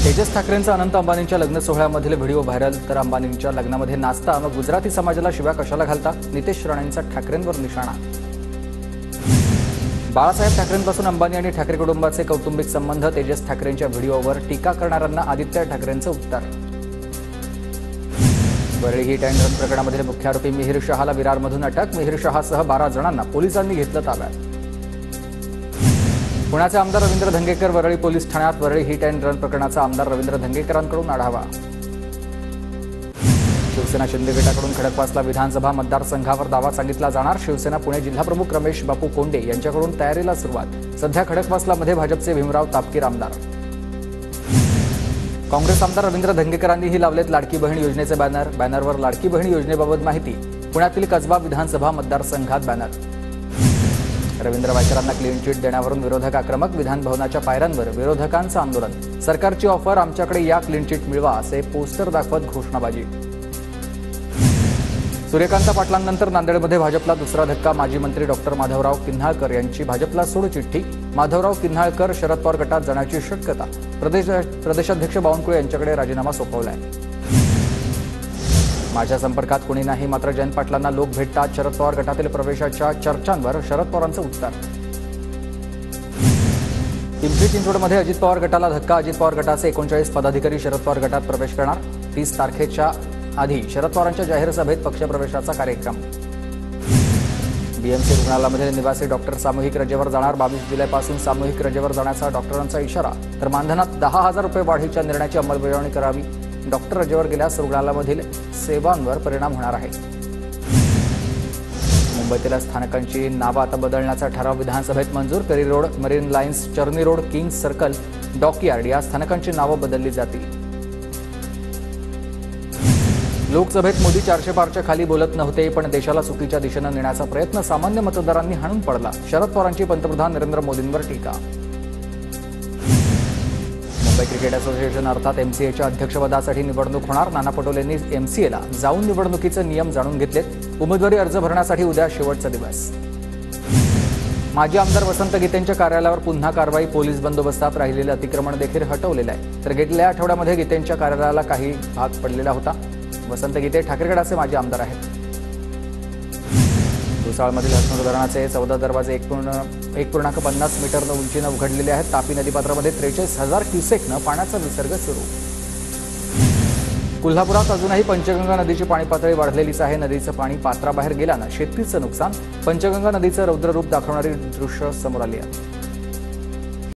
तेजस ठाकरेंचा अनंत अंबानींच्या लग्न सोहळ्यामधील video viral. तर अंबानींच्या लग्नामध्ये नाचता मग गुजराती समाजाला शिव्या कशाला घालता? नितेश राणेंचा ठाकरेंवर निशाणा। बाळासाहेब ठाकरेंपासून अंबानी आणि ठाकरे कुटुंबाचे कौटुंबिक संबंध, तेजस ठाकरेंच्या व्हिडिओवर टीका करणाऱ्यांना आदित्य ठाकरेंचं उत्तर। वरळी हिट अँड रन प्रकरणामधील मुख्य आरोपी मिहिर शहाला विरारमधून अटक। मिहिर शहासह 12 जणांना पोलिसांनी घेतलं ताब्यात। पुण्याचे आमदार रवींद्र धंगेकर वरळी पोलीस ठाण्यात। वरळी हिट अँड रन प्रकरणाचा आमदार रवींद्र धंगेकरांकडून आढावा। शिवसेना शिंदे गटाकडून खडकवासला विधानसभा मतदारसंघावर दावा सांगितला जाणार। शिवसेना पुणे जिल्हाप्रमुख रमेश बापू कोंडे यांच्याकडून तयारीला सुरुवात। सध्या खडकवासलामध्ये भाजपचे भीमराव तापकीर आमदार। काँग्रेस आमदार रवींद्र धंगेकरांनीही लावलेत लाडकी बहीण योजनेचे बॅनर। बॅनरवर लाडकी बहीण योजनेबाबत माहिती। पुण्यातील कसबा विधानसभा मतदारसंघात बॅनर। रवींद्र वायकरांना क्लीन चिट देण्यावरून विरोधक आक्रमक। विधान भवनाच्या पायऱ्यांवर विरोधकांचं आंदोलन। सरकारची ऑफर, आमच्याकडे या क्लीन चिट मिळवा असे पोस्टर दाखवत घोषणाबाजी। सूर्यकांत पाटलांनंतर नांदेडमध्ये भाजपला दुसरा धक्का। माजी मंत्री डॉक्टर माधवराव किन्हाळकर यांची भाजपला सोडचिठ्ठी। माधवराव किन्हाळकर शरद पवार गटात जाण्याची शक्यता। प्रदेशाध्यक्ष बावनकुळे यांच्याकडे राजीनामा सोपवलाय। माझ्या संपर्कात कोणी नाही, मात्र जयंत पाटलांना लोक भेटतात। शरद पवार गटातील प्रवेशाच्या चर्चांवर शरद पवारांचं उत्तर। पिंपरी चिंचवडमध्ये अजित पवार गटाला धक्का। अजित पवार गटाचे 39 पदाधिकारी शरद पवार गटात प्रवेश करणार। 30 तारखेच्या आधी शरद पवारांच्या जाहीर सभेत पक्षप्रवेशाचा कार्यक्रम। बीएमसी रुग्णालयामध्ये निवासी डॉक्टर सामूहिक रजेवर जाणार। 22 जुलैपासून सामूहिक रजेवर जाण्याचा डॉक्टरांचा इशारा। तर मानधनात 10,000 रुपये वाढीच्या निर्णयाची अंमलबजावणी करावी। डॉक्टर रजेवर गेल्यास रुग्णालयामधील सेवांवर परिणाम होणार आहे। मुंबईतील स्थानकांची नावं आता बदलण्याचा ठराव विधानसभेत मंजूर। Currey Road, Marine Lines, Charni Road, King's Circle, Dockyard या स्थानकांची नावं बदलली जातील। लोकसभेत मोदी 400 पारच्या खाली बोलत नव्हते, पण देशाला चुकीच्या दिशेनं नेण्याचा प्रयत्न सामान्य मतदारांनी हाणून पडला। शरद पवारांची पंतप्रधान नरेंद्र मोदींवर टीका। मुंबई क्रिकेट असोसिएशन अर्थात एमसीएच्या अध्यक्षपदासाठी निवडणूक होणार। नाना पटोलेंनी एमसीएला जाऊन निवडणुकीचे नियम जाणून घेतलेत। उमेदवारी अर्ज भरण्यासाठी उद्या शेवटचा दिवस। माजी आमदार वसंत गीतेंच्या कार्यालयावर पुन्हा कारवाई। पोलीस बंदोबस्तात राहिलेले अतिक्रमण देखील हटवलेले आहे। तर गेल्या आठवड्यामध्ये गीतेंच्या कार्यालयाला काही भाग पडलेला होता। वसंत गीते ठाकरे गटाचे माजी आमदार आहेत। भुसावळमधील हसनूर धरणाचे 14 दरवाजे 1.50 मीटरनं उंचीनं उघडलेले आहेत। तापी नदीपात्रामध्ये 43,000 क्युसेकनं पाण्याचा विसर्ग सुरू। कोल्हापुरात अजूनही पंचगंगा नदीची पाणी पातळी वाढलेलीच आहे। नदीचं पाणी पात्राबाहेर गेल्यानं शेतीचं नुकसान। पंचगंगा नदीचं रौद्र रूप दाखवणारी दृश्य समोर आली आहेत।